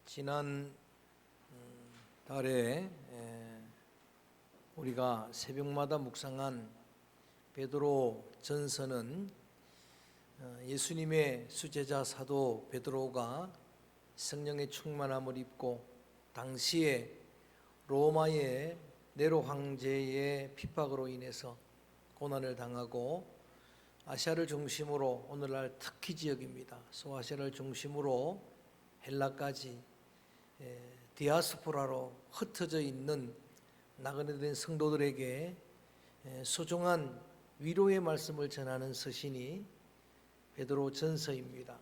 지난 달에 우리가 새벽마다 묵상한 베드로 전서는 예수님의 수제자 사도 베드로가 성령의 충만함을 입고 당시에 로마의 네로 황제의 핍박으로 인해서 고난을 당하고 아시아를 중심으로 오늘날 터키 지역입니다. 소아시아를 중심으로 헬라까지 디아스포라로 흩어져 있는 나그네 된 성도들에게 소중한 위로의 말씀을 전하는 서신이 베드로 전서입니다.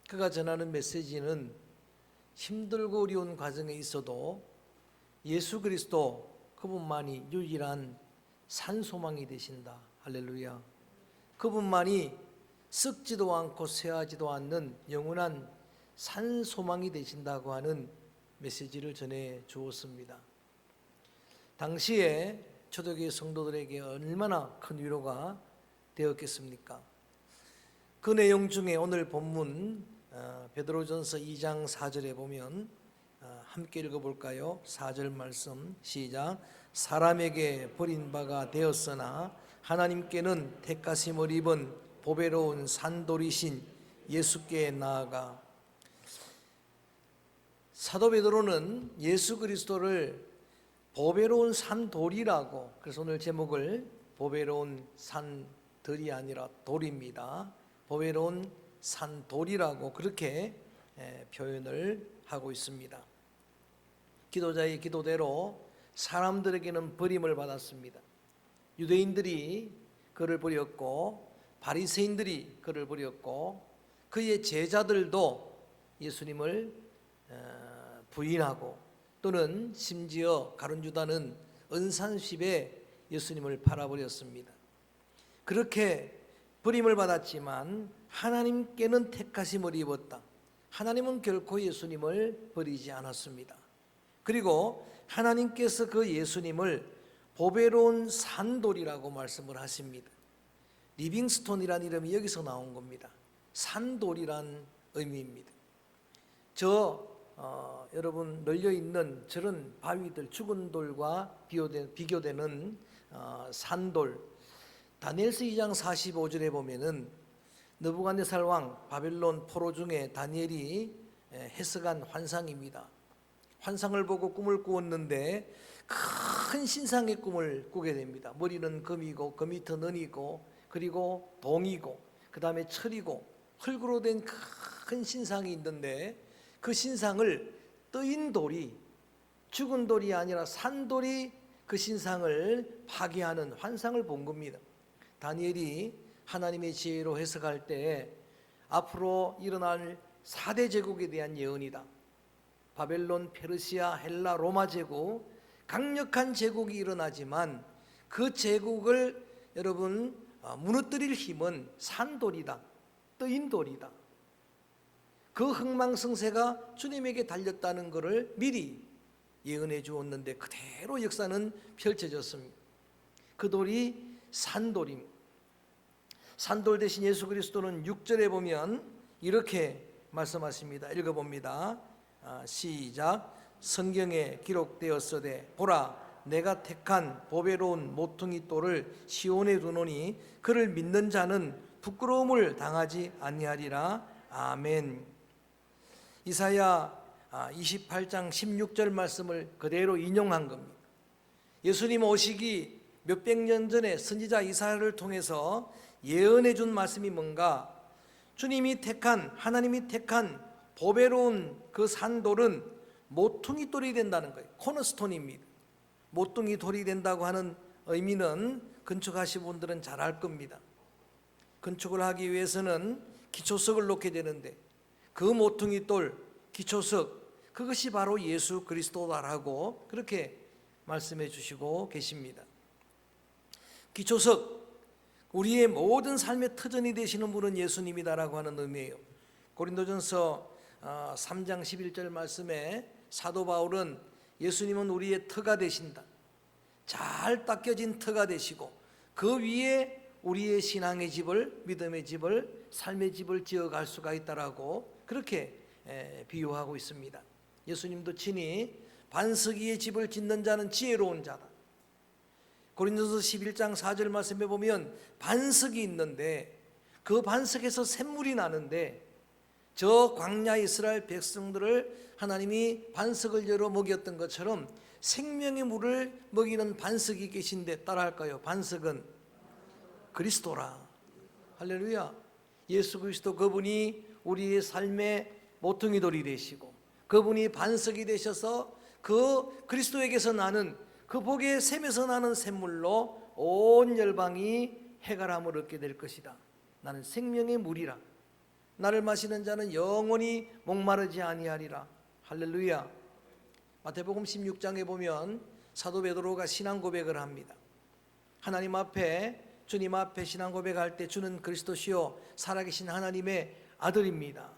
그가 전하는 메시지는 힘들고 어려운 과정에 있어도 예수 그리스도 그분만이 유일한 산소망이 되신다. 할렐루야. 그분만이 썩지도 않고 쇠하지도 않는 영원한 산소망이 되신다고 하는 메시지를 전해 주었습니다. 당시에 초대교회 성도들에게 얼마나 큰 위로가 되었겠습니까? 그 내용 중에 오늘 본문 베드로전서 2장 4절에 보면 함께 읽어볼까요? 4절 말씀 시작. 사람에게 버림바가 되었으나 하나님께는 택하심을 입은 보배로운 산돌이신 예수께 나아가. 사도 베드로는 예수 그리스도를 보배로운 산돌이라고, 그래서 오늘 제목을 보배로운 산들이 아니라 돌입니다. 보배로운 산돌이라고 그렇게 표현을 하고 있습니다. 기도자의 기도대로 사람들에게는 버림을 받았습니다. 유대인들이 그를 버렸고 바리새인들이 그를 버렸고 그의 제자들도 예수님을 부인하고 또는 심지어 가룟유다는 은산십에 예수님을 팔아버렸습니다. 그렇게 버림을 받았지만 하나님께는 택하심을 입었다. 하나님은 결코 예수님을 버리지 않았습니다. 그리고 하나님께서 그 예수님을 보배로운 산돌이라고 말씀을 하십니다. 리빙스톤이라는 이름이 여기서 나온 겁니다. 산돌이란 의미입니다. 여러분 널려있는 저런 바위들, 죽은 돌과 비교되는 산돌, 다니엘서 2장 45절에 보면은 느부갓네살 왕 바벨론 포로 중에 다니엘이 해석한 환상입니다. 환상을 보고 꿈을 꾸었는데 큰 신상의 꿈을 꾸게 됩니다. 머리는 금이고 그 밑은 은이고 그리고 동이고 그 다음에 철이고 흙으로 된 큰 신상이 있는데 그 신상을 뜨인 돌이, 죽은 돌이 아니라 산돌이 그 신상을 파괴하는 환상을 본 겁니다. 다니엘이 하나님의 지혜로 해석할 때 앞으로 일어날 4대 제국에 대한 예언이다. 바벨론, 페르시아, 헬라, 로마 제국, 강력한 제국이 일어나지만 그 제국을 여러분 무너뜨릴 힘은 산돌이다. 뜨인 돌이다. 그 흥망성쇠가 주님에게 달렸다는 것을 미리 예언해 주었는데 그대로 역사는 펼쳐졌습니다. 그 돌이 산돌입니다. 산돌 대신 예수 그리스도는 6절에 보면 이렇게 말씀하십니다. 읽어봅니다. 시작. 성경에 기록되었으되 보라 내가 택한 보배로운 모퉁이 돌을 시온에 두노니 그를 믿는 자는 부끄러움을 당하지 아니하리라. 아멘. 이사야 28장 16절 말씀을 그대로 인용한 겁니다. 예수님 오시기 몇백 년 전에 선지자 이사야를 통해서 예언해 준 말씀이 뭔가? 주님이 택한, 하나님이 택한 보배로운 그 산돌은 모퉁이 돌이 된다는 거예요. 코너스톤입니다. 모퉁이 돌이 된다고 하는 의미는 건축하신 분들은 잘 알 겁니다. 건축을 하기 위해서는 기초석을 놓게 되는데 그 모퉁이 돌, 기초석, 그것이 바로 예수 그리스도다라고 그렇게 말씀해 주시고 계십니다. 기초석, 우리의 모든 삶의 터전이 되시는 분은 예수님이다라고 하는 의미예요. 고린도전서 3장 11절 말씀에 사도 바울은 예수님은 우리의 터가 되신다. 잘 닦여진 터가 되시고 그 위에 우리의 신앙의 집을, 믿음의 집을, 삶의 집을 지어갈 수가 있다라고 그렇게 비유하고 있습니다. 예수님도 친히 반석 위에 집을 짓는 자는 지혜로운 자다. 고린도서 11장 4절 말씀에 보면 반석이 있는데 그 반석에서 샘물이 나는데 저 광야 이스라엘 백성들을 하나님이 반석을 열어 먹였던 것처럼 생명의 물을 먹이는 반석이 계신데 따라할까요? 반석은 그리스도라. 할렐루야. 예수 그리스도, 그분이 우리의 삶의 모퉁이 돌이 되시고 그분이 반석이 되셔서 그 그리스도에게서 나는 그 복의 샘에서 나는 샘물로 온 열방이 해갈함을 얻게 될 것이다. 나는 생명의 물이라. 나를 마시는 자는 영원히 목마르지 아니하리라. 할렐루야. 마태복음 16장에 보면 사도 베드로가 신앙 고백을 합니다. 하나님 앞에, 주님 앞에 신앙 고백할 때 주는 그리스도시요 살아계신 하나님의 아들입니다.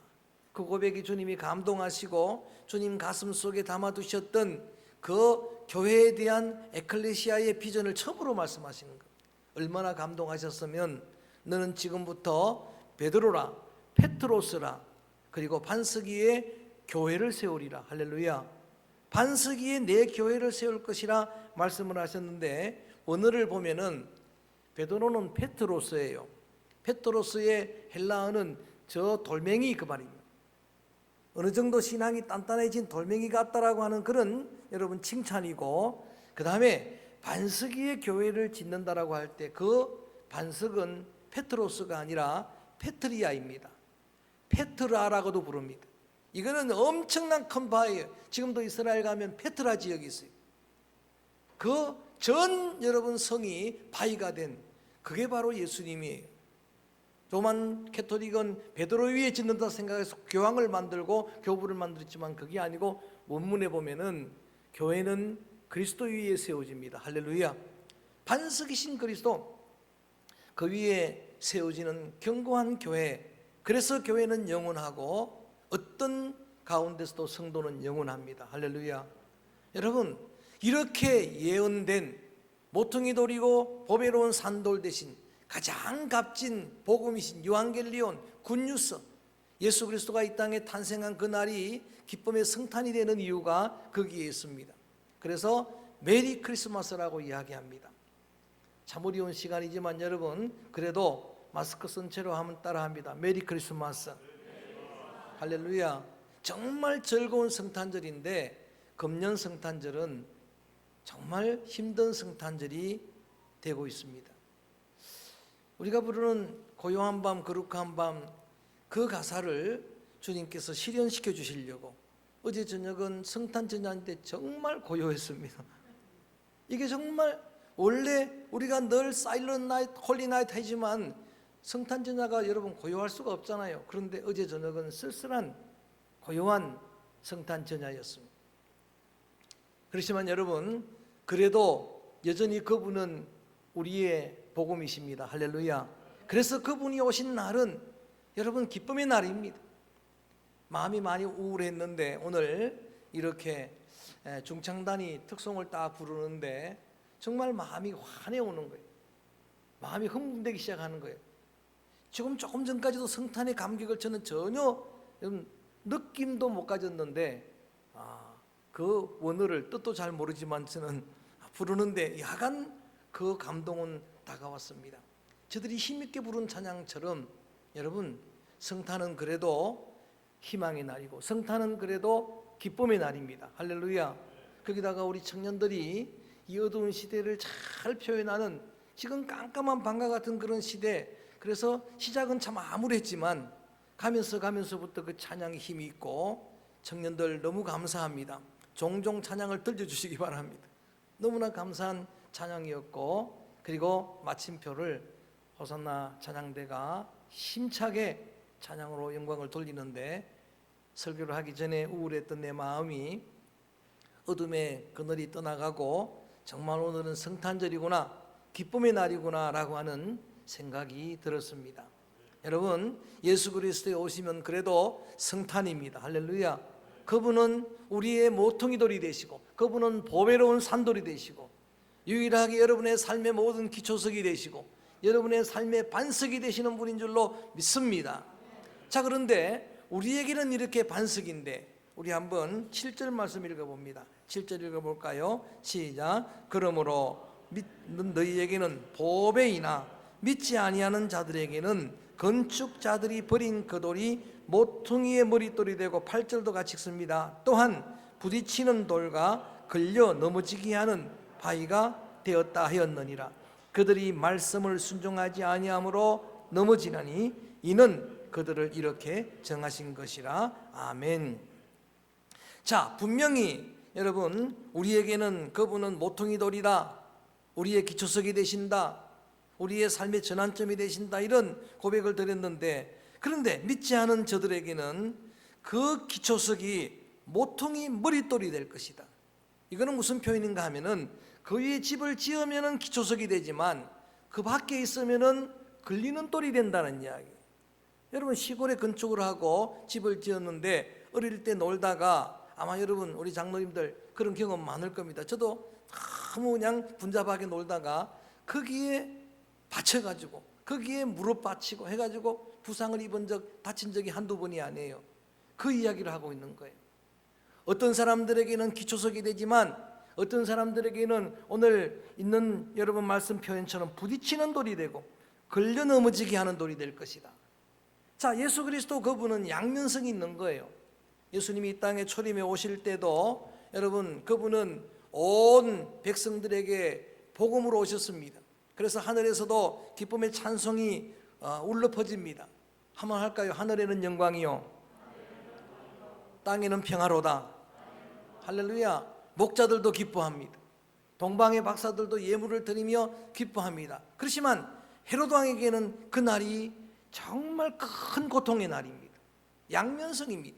그 고백이 주님이 감동하시고 주님 가슴 속에 담아두셨던 그 교회에 대한 에클레시아의 비전을 처음으로 말씀하시는 것. 얼마나 감동하셨으면 너는 지금부터 베드로라, 페트로스라, 그리고 반석 위에 교회를 세우리라. 할렐루야. 반석 위에 내 교회를 세울 것이라 말씀을 하셨는데 원어를 보면은 베드로는 페트로스예요. 페트로스의 헬라어는 저 돌멩이 그 말입니다. 어느 정도 신앙이 단단해진 돌멩이 같다라고 하는 그런 여러분 칭찬이고, 그 다음에 반석 위에 교회를 짓는다라고 할 때 그 반석은 페트로스가 아니라 페트리아입니다. 페트라라고도 부릅니다. 이거는 엄청난 큰 바예요. 지금도 이스라엘 가면 페트라 지역이 있어요. 그 전 여러분 성이 바위가 된 그게 바로 예수님이에요. 로만 캐토릭은 베드로 위에 짓는다 생각해서 교황을 만들고 교부를 만들었지만 그게 아니고 원문에 보면은 교회는 그리스도 위에 세워집니다. 할렐루야. 반석이신 그리스도, 그 위에 세워지는 견고한 교회. 그래서 교회는 영원하고 어떤 가운데서도 성도는 영원합니다. 할렐루야. 여러분, 이렇게 예언된 모퉁이 돌이고 보배로운 산돌 대신 가장 값진 복음이신 유한겔리온 굿뉴스, 예수 그리스도가 이 땅에 탄생한 그날이 기쁨의 성탄이 되는 이유가 거기에 있습니다. 그래서 메리 크리스마스라고 이야기합니다. 참 어려운 시간이지만 여러분 그래도 마스크 쓴 채로 하면 따라합니다. 메리 크리스마스. 할렐루야. 정말 즐거운 성탄절인데 금년 성탄절은 정말 힘든 성탄절이 되고 있습니다. 우리가 부르는 고요한 밤, 거룩한 밤, 그 가사를 주님께서 실현시켜 주시려고 어제 저녁은 성탄절인데 정말 고요했습니다. 이게 정말 원래 우리가 늘 사일런트 나이트, 홀리 나이트 하지만 성탄절야가 여러분 고요할 수가 없잖아요. 그런데 어제 저녁은 쓸쓸한 고요한 성탄절야였습니다. 그렇지만 여러분 그래도 여전히 그분은 우리의 복음이십니다. 할렐루야. 그래서 그분이 오신 날은 여러분 기쁨의 날입니다. 마음이 많이 우울했는데 오늘 이렇게 중창단이 특송을 딱 부르는데 정말 마음이 환해오는 거예요. 마음이 흥분되기 시작하는 거예요. 지금 조금 전까지도 성탄의 감격을 저는 전혀 느낌도 못 가졌는데 그 원어를 뜻도 잘 모르지만 저는 부르는데 야간 그 감동은 다가왔습니다. 저들이 힘있게 부른 찬양처럼 여러분 성탄은 그래도 희망의 날이고 성탄은 그래도 기쁨의 날입니다. 할렐루야. 거기다가 우리 청년들이 이 어두운 시대를 잘 표현하는 지금 깜깜한 밤과 같은 그런 시대, 그래서 시작은 참 암울했지만 가면서부터 그 찬양의 힘이 있고 청년들 너무 감사합니다. 종종 찬양을 들려주시기 바랍니다. 너무나 감사한 찬양이었고, 그리고 마침표를 호산나 찬양대가 힘차게 찬양으로 영광을 돌리는데 설교를 하기 전에 우울했던 내 마음이 어둠의 그늘이 떠나가고 정말 오늘은 성탄절이구나, 기쁨의 날이구나 라고 하는 생각이 들었습니다. 여러분 예수 그리스도에 오시면 그래도 성탄입니다. 할렐루야. 그분은 우리의 모퉁이 돌이 되시고 그분은 보배로운 산돌이 되시고 유일하게 여러분의 삶의 모든 기초석이 되시고 여러분의 삶의 반석이 되시는 분인 줄로 믿습니다. 자, 그런데 우리에게는 이렇게 반석인데, 우리 한번 7절 말씀 읽어봅니다. 7절 읽어볼까요? 시작. 그러므로 너희에게는 보배이나 믿지 아니하는 자들에게는 건축자들이 버린 그 돌이 모퉁이의 머릿돌이 되고, 8절도 같이 읽습니다. 또한 부딪히는 돌과 걸려 넘어지게 하는 바위가 되었다 하였느니라. 그들이 말씀을 순종하지 아니함으로 넘어지나니 이는 그들을 이렇게 정하신 것이라. 아멘. 자, 분명히 여러분, 우리에게는 그분은 모퉁이 돌이다, 우리의 기초석이 되신다, 우리의 삶의 전환점이 되신다, 이런 고백을 드렸는데, 그런데 믿지 않은 저들에게는 그 기초석이 모퉁이 머릿돌이 될 것이다. 이거는 무슨 표현인가 하면은, 그 위에 집을 지으면은 기초석이 되지만 그 밖에 있으면은 걸리는 돌이 된다는 이야기. 여러분, 시골에 건축을 하고 집을 지었는데 어릴 때 놀다가, 아마 여러분 우리 장로님들 그런 경험 많을 겁니다. 저도 너무 그냥 분잡하게 놀다가 거기에 받쳐가지고 거기에 무릎 받치고 해가지고 부상을 입은 적, 다친 적이 한두 번이 아니에요. 그 이야기를 하고 있는 거예요. 어떤 사람들에게는 기초석이 되지만 어떤 사람들에게는 오늘 있는 여러분 말씀 표현처럼 부딪히는 돌이 되고 걸려 넘어지게 하는 돌이 될 것이다. 자, 예수 그리스도 그분은 양면성이 있는 거예요. 예수님이 이 땅에 초림에 오실 때도 여러분, 그분은 온 백성들에게 복음으로 오셨습니다. 그래서 하늘에서도 기쁨의 찬송이 울려 퍼집니다. 한번 할까요? 하늘에는 영광이요, 땅에는 평화로다. 할렐루야. 목자들도 기뻐합니다. 동방의 박사들도 예물을 드리며 기뻐합니다. 그렇지만 헤롯 왕에게는 그 날이 정말 큰 고통의 날입니다. 양면성입니다.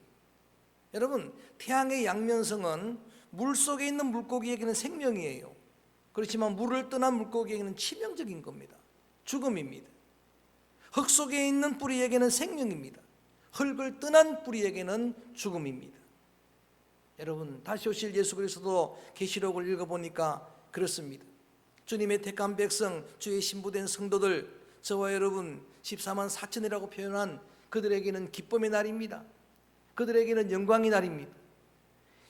여러분, 태양의 양면성은 물속에 있는 물고기에게는 생명이에요. 그렇지만 물을 떠난 물고기에게는 치명적인 겁니다. 죽음입니다. 흙 속에 있는 뿌리에게는 생명입니다. 흙을 떠난 뿌리에게는 죽음입니다. 여러분, 다시 오실 예수 그리스도 계시록을 읽어보니까 그렇습니다. 주님의 택한 백성, 주의 신부된 성도들, 저와 여러분 14만 4천이라고 표현한 그들에게는 기쁨의 날입니다. 그들에게는 영광의 날입니다.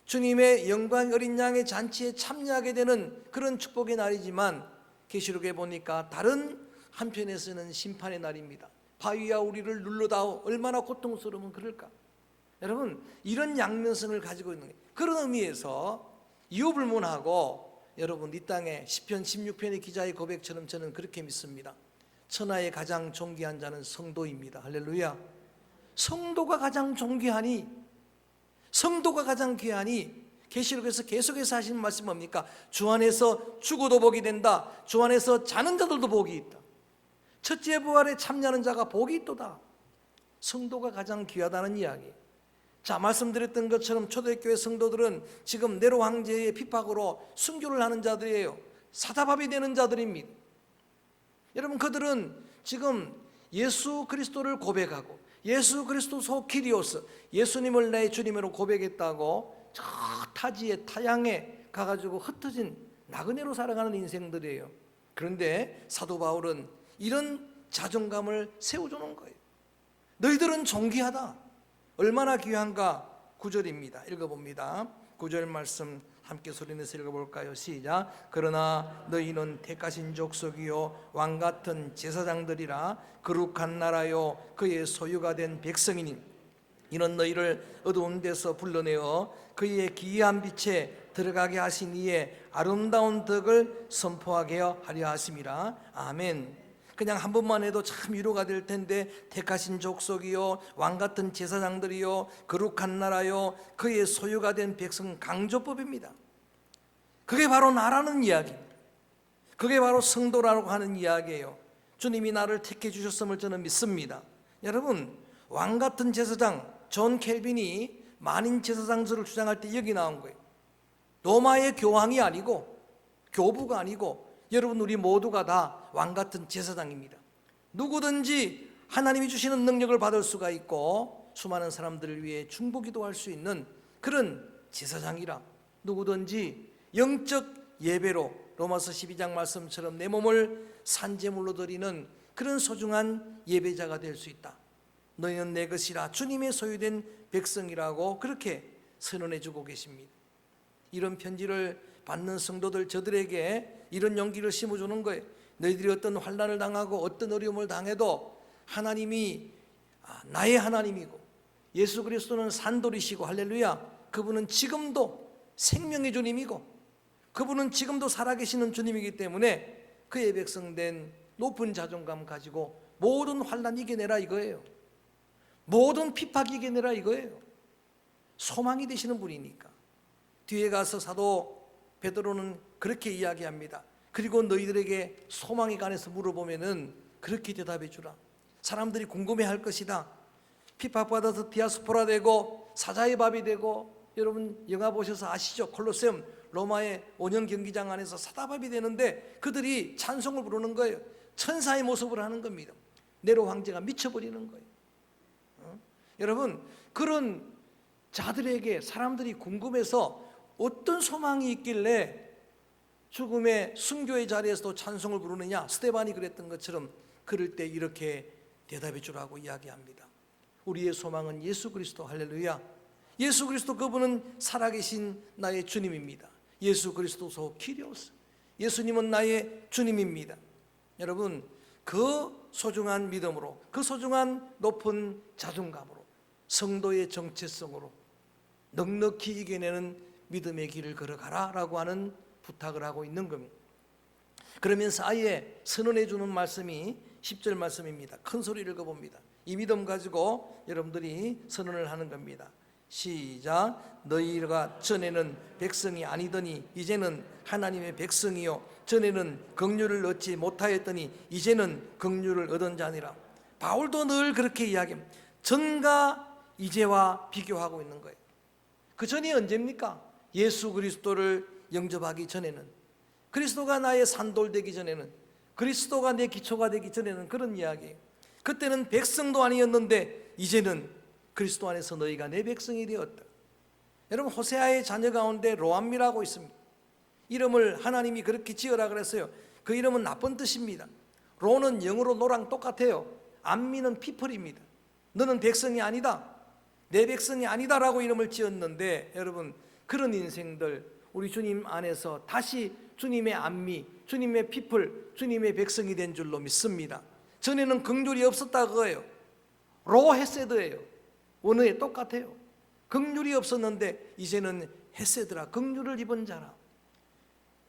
주님의 영광 어린 양의 잔치에 참여하게 되는 그런 축복의 날이지만, 계시록에 보니까 다른 한편에서는 심판의 날입니다. 바위야 우리를 눌러다오, 얼마나 고통스러우면 그럴까. 여러분, 이런 양면성을 가지고 있는 거예요. 그런 의미에서 이유불문하고 여러분, 이 땅에 시편 16편의 기자의 고백처럼 저는 그렇게 믿습니다. 천하의 가장 존귀한 자는 성도입니다. 할렐루야. 성도가 가장 존귀하니, 성도가 가장 귀하니, 계시록에서 계속해서 하시는 말씀이 뭡니까? 주 안에서 죽어도 복이 된다. 주 안에서 자는 자들도 복이 있다. 첫째 부활에 참여하는 자가 복이 있도다. 성도가 가장 귀하다는 이야기. 자, 말씀드렸던 것처럼 초대교회 성도들은 지금 네로 황제의 핍박으로 순교를 하는 자들이에요. 사자밥이 되는 자들입니다. 여러분, 그들은 지금 예수 그리스도를 고백하고 예수 그리스도 소 키리오스, 예수님을 내 주님으로 고백했다고 저 타지에 타양에 가가지고 흩어진 나그네로 살아가는 인생들이에요. 그런데 사도 바울은 이런 자존감을 세워주는 거예요. 너희들은 존귀하다. 얼마나 귀한가. 9절입니다. 읽어봅니다. 9절 말씀 함께 소리내서 읽어볼까요? 시작. 그러나 너희는 택하신 족속이요 왕같은 제사장들이라 거룩한 나라요 그의 소유가 된 백성이니 이는 너희를 어두운 데서 불러내어 그의 기이한 빛에 들어가게 하신 이의 아름다운 덕을 선포하게 하려 하심이라. 아멘. 그냥 한 번만 해도 참 위로가 될 텐데, 택하신 족속이요 왕같은 제사장들이요 거룩한 나라요 그의 소유가 된 백성, 강조법입니다. 그게 바로 나라는 이야기입니다. 그게 바로 성도라고 하는 이야기예요. 주님이 나를 택해 주셨음을 저는 믿습니다. 여러분, 왕같은 제사장, 존 켈빈이 만인 제사장들을 주장할 때 여기 나온 거예요. 로마의 교황이 아니고 교부가 아니고 여러분, 우리 모두가 다 왕같은 제사장입니다. 누구든지 하나님이 주시는 능력을 받을 수가 있고 수많은 사람들을 위해 중보기도할 수 있는 그런 제사장이라, 누구든지 영적 예배로 로마서 12장 말씀처럼 내 몸을 산제물로 드리는 그런 소중한 예배자가 될 수 있다. 너희는 내 것이라 주님의 소유된 백성이라고 그렇게 선언해 주고 계십니다. 이런 편지를 받는 성도들, 저들에게 이런 용기를 심어주는 거예요. 너희들이 어떤 환난을 당하고 어떤 어려움을 당해도 하나님이 나의 하나님이고 예수 그리스도는 산돌이시고, 할렐루야, 그분은 지금도 생명의 주님이고 그분은 지금도 살아계시는 주님이기 때문에 그의 백성된 높은 자존감 가지고 모든 환난 이겨내라 이거예요. 모든 핍박 이겨내라 이거예요. 소망이 되시는 분이니까. 뒤에 가서 사도 베드로는 그렇게 이야기합니다. 그리고 너희들에게 소망에 관해서 물어보면은 그렇게 대답해 주라. 사람들이 궁금해할 것이다. 핍박받아서 디아스포라 되고 사자의 밥이 되고, 여러분 영화 보셔서 아시죠? 콜로세움 로마의 원형 경기장 안에서 사다밥이 되는데 그들이 찬송을 부르는 거예요. 천사의 모습을 하는 겁니다. 네로 황제가 미쳐버리는 거예요. 여러분, 그런 자들에게 사람들이 궁금해서 어떤 소망이 있길래 죽음의 순교의 자리에서도 찬송을 부르느냐, 스데반이 그랬던 것처럼 그럴 때 이렇게 대답해 주라고 이야기합니다. 우리의 소망은 예수 그리스도, 할렐루야. 예수 그리스도, 그분은 살아계신 나의 주님입니다. 예수 그리스도소 키리오스, 예수님은 나의 주님입니다. 여러분, 그 소중한 믿음으로, 그 소중한 높은 자존감으로, 성도의 정체성으로 넉넉히 이겨내는 믿음의 길을 걸어가라 라고 하는 부탁을 하고 있는 겁니다. 그러면서 아예 선언해 주는 말씀이 10절 말씀입니다. 큰 소리를 읽어봅니다. 이 믿음 가지고 여러분들이 선언을 하는 겁니다. 시작. 너희가 전에는 백성이 아니더니 이제는 하나님의 백성이요, 전에는 긍휼을 얻지 못하였더니 이제는 긍휼을 얻은 자니라. 바울도 늘 그렇게 이야기합니다. 전과 이제와 비교하고 있는 거예요. 그 전이 언제입니까? 예수 그리스도를 영접하기 전에는, 그리스도가 나의 산돌 되기 전에는, 그리스도가 내 기초가 되기 전에는 그런 이야기예요. 그때는 백성도 아니었는데 이제는 그리스도 안에서 너희가 내 백성이 되었다. 여러분, 호세아의 자녀 가운데 로암미라고 있습니다. 이름을 하나님이 그렇게 지어라 그랬어요. 그 이름은 나쁜 뜻입니다. 로는 영어로 노랑 똑같아요. 암미는 피플입니다. 너는 백성이 아니다, 내 백성이 아니다라고 이름을 지었는데, 여러분, 그런 인생들 우리 주님 안에서 다시 주님의 암미, 주님의 피플, 주님의 백성이 된 줄로 믿습니다. 전에는 긍휼이 없었다 그거예요. 로 헤세드예요. 원어에 똑같아요. 긍휼이 없었는데 이제는 헤세드라, 긍휼을 입은 자라.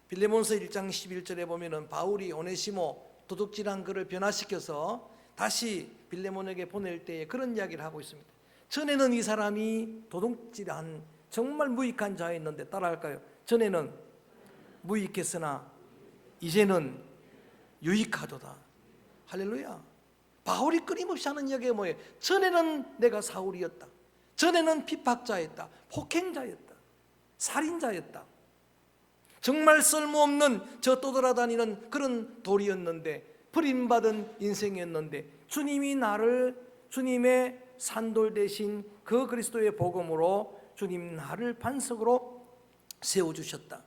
빌레몬서 1장 11절에 보면은 바울이 오네시모 도둑질한 그를 변화시켜서 다시 빌레몬에게 보낼 때에 그런 이야기를 하고 있습니다. 전에는 이 사람이 도둑질한 정말 무익한 자였는데, 따라할까요? 전에는 무익했으나 이제는 유익하도다. 할렐루야. 바울이 끊임없이 하는 이야기가 뭐예요? 전에는 내가 사울이었다, 전에는 핍박자였다, 폭행자였다, 살인자였다, 정말 쓸모없는 저 떠돌아다니는 그런 돌이었는데, 버림받은 인생이었는데 주님이 나를 주님의 산돌 대신 그 그리스도의 복음으로 주님 나를 반석으로 세워주셨다.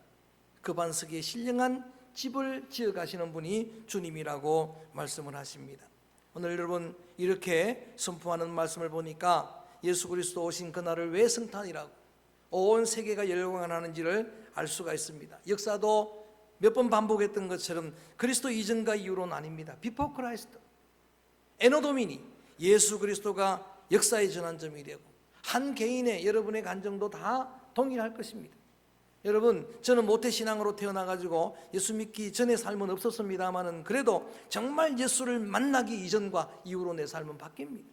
그 반석에 신령한 집을 지어 가시는 분이 주님이라고 말씀을 하십니다. 오늘 여러분 이렇게 선포하는 말씀을 보니까 예수 그리스도 오신 그날을 왜 성탄이라고 온 세계가 열광하는지를 알 수가 있습니다. 역사도 몇 번 반복했던 것처럼 그리스도 이전과 이후로는 아닙니다. 비포 크라이스트, 에노도미니, 예수 그리스도가 역사의 전환점이 되고 한 개인의 여러분의 간정도 다 동일할 것입니다. 여러분, 저는 모태신앙으로 태어나가지고 예수 믿기 전의 삶은 없었습니다만은 그래도 정말 예수를 만나기 이전과 이후로 내 삶은 바뀝니다.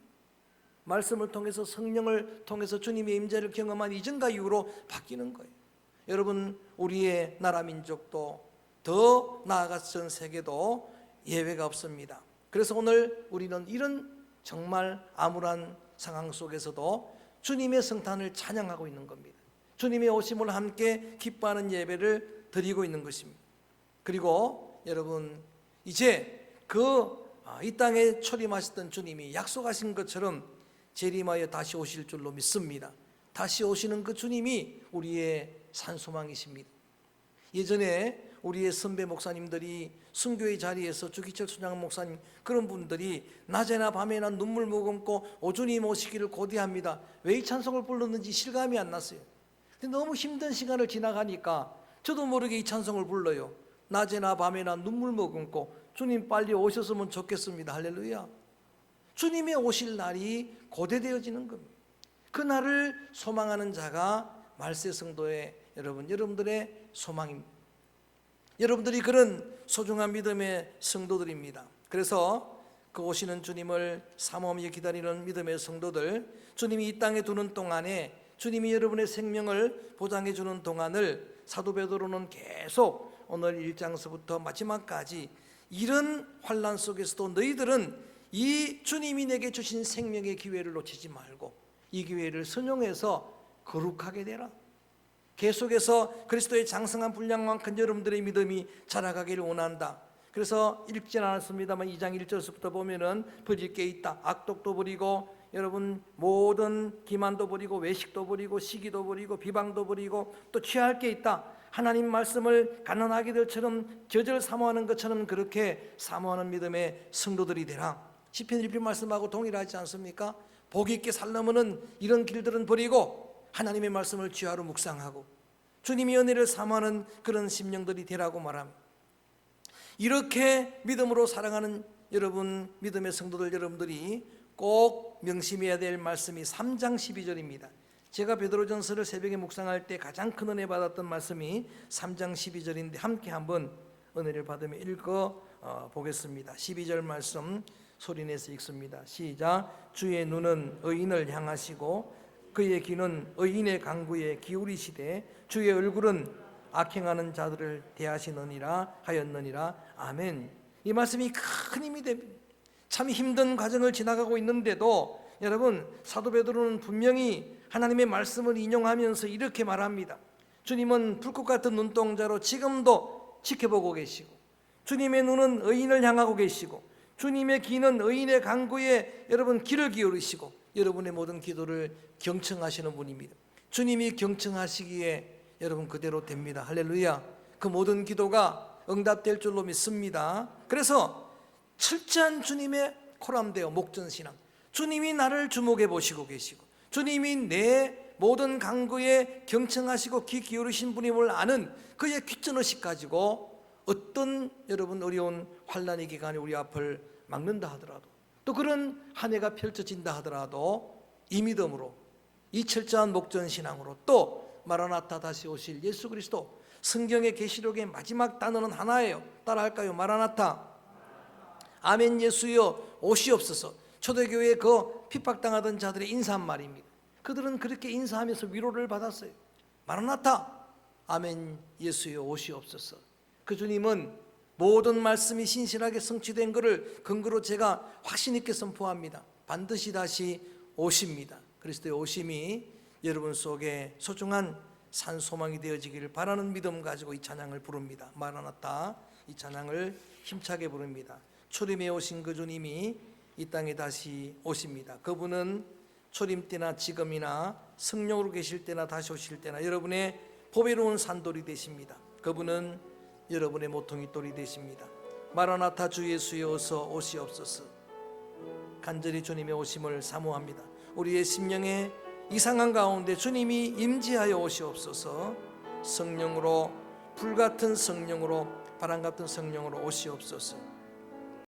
말씀을 통해서, 성령을 통해서 주님의 임재를 경험한 이전과 이후로 바뀌는 거예요. 여러분, 우리의 나라 민족도 더 나아가서 전 세계도 예외가 없습니다. 그래서 오늘 우리는 이런 정말 암울한 상황 속에서도 주님의 성탄을 찬양하고 있는 겁니다. 주님의 오심을 함께 기뻐하는 예배를 드리고 있는 것입니다. 그리고 여러분, 이제 이 땅에 초림하셨던 주님이 약속하신 것처럼 재림하여 다시 오실 줄로 믿습니다. 다시 오시는 그 주님이 우리의 산소망이십니다. 예전에 우리의 선배 목사님들이 순교의 자리에서 주기철 순장 목사님 그런 분들이 낮에나 밤에나 눈물 머금고 오주님 오시기를 고대합니다. 왜 이 찬송을 불렀는지 실감이 안 났어요. 근데 너무 힘든 시간을 지나가니까 저도 모르게 이 찬송을 불러요. 낮에나 밤에나 눈물 머금고 주님 빨리 오셨으면 좋겠습니다. 할렐루야. 주님의 오실 날이 고대되어지는 겁니다. 그 날을 소망하는 자가 말세 성도의 여러분들의 소망입니다. 여러분들이 그런 소중한 믿음의 성도들입니다. 그래서 그 오시는 주님을 사모하며 기다리는 믿음의 성도들, 주님이 이 땅에 두는 동안에 주님이 여러분의 생명을 보장해 주는 동안을 사도 베드로는 계속 오늘 1장서부터 마지막까지 이런 환난 속에서도 너희들은 이 주님이 내게 주신 생명의 기회를 놓치지 말고 이 기회를 선용해서 거룩하게 되라. 계속해서 그리스도의 장성한 분량만 큰 여러분들의 믿음이 자라가기를 원한다. 그래서 읽진 않았습니다만 2장 1절부터 보면은 버릴 게 있다. 악독도 버리고 여러분 모든 기만도 버리고 외식도 버리고 시기도 버리고 비방도 버리고 또 취할 게 있다. 하나님 말씀을 가난하기들처럼 저절 사모하는 것처럼 그렇게 사모하는 믿음의 성도들이 되라. 시편 1편 말씀하고 동일하지 않습니까? 복 있게 살려면은 이런 길들은 버리고 하나님의 말씀을 주야로 묵상하고 주님의 은혜를 사모하는 그런 심령들이 되라고 말합니다. 이렇게 믿음으로 살아가는 여러분 믿음의 성도들 여러분들이 꼭 명심해야 될 말씀이 3장 12절입니다. 제가 베드로전서를 새벽에 묵상할 때 가장 큰 은혜 받았던 말씀이 3장 12절인데 함께 한번 은혜를 받으며 읽어 보겠습니다. 12절 말씀 소리내서 읽습니다. 시작. 주의 눈은 의인을 향하시고 그의 귀는 의인의 간구에 기울이시되 주의 얼굴은 악행하는 자들을 대하시느니라 하였느니라. 아멘. 이 말씀이 큰 힘이 됩니다. 참 힘든 과정을 지나가고 있는데도 여러분 사도 베드로는 분명히 하나님의 말씀을 인용하면서 이렇게 말합니다. 주님은 불꽃 같은 눈동자로 지금도 지켜보고 계시고 주님의 눈은 의인을 향하고 계시고 주님의 귀는 의인의 간구에 여러분 귀를 기울이시고 여러분의 모든 기도를 경청하시는 분입니다. 주님이 경청하시기에 여러분 그대로 됩니다. 할렐루야. 그 모든 기도가 응답될 줄로 믿습니다. 그래서 철저한 주님의 코람데오 목전신앙, 주님이 나를 주목해 보시고 계시고 주님이 내 모든 간구에 경청하시고 귀 기울이신 분임을 아는 그의 귓전의식 가지고 어떤 여러분 어려운 환난의 기간에 우리 앞을 막는다 하더라도 또 그런 한 해가 펼쳐진다 하더라도 이 믿음으로 이 철저한 목전신앙으로 또 마라나타 다시 오실 예수 그리스도, 성경의 계시록의 마지막 단어는 하나예요. 따라할까요? 마라나타. 아멘 예수여 오시옵소서. 초대교회에 그 핍박당하던 자들의 인사말입니다. 그들은 그렇게 인사하면서 위로를 받았어요. 마라나타. 아멘 예수여 오시옵소서. 그 주님은 모든 말씀이 신실하게 성취된 것을 근거로 제가 확신 있게 선포합니다. 반드시 다시 오십니다. 그리스도의 오심이 여러분 속에 소중한 산소망이 되어지기를 바라는 믿음 가지고 이 찬양을 부릅니다. 마라나타. 이 찬양을 힘차게 부릅니다. 초림에 오신 그 주님이 이 땅에 다시 오십니다. 그분은 초림 때나 지금이나 성령으로 계실 때나 다시 오실 때나 여러분의 보배로운 산돌이 되십니다. 그분은 여러분의 모퉁이 돌이 되십니다. 마라나타 주 예수여 어서 오시옵소서. 간절히 주님의 오심을 사모합니다. 우리의 심령에 이상한 가운데 주님이 임재하여 오시옵소서. 성령으로, 불같은 성령으로, 바람같은 성령으로 오시옵소서.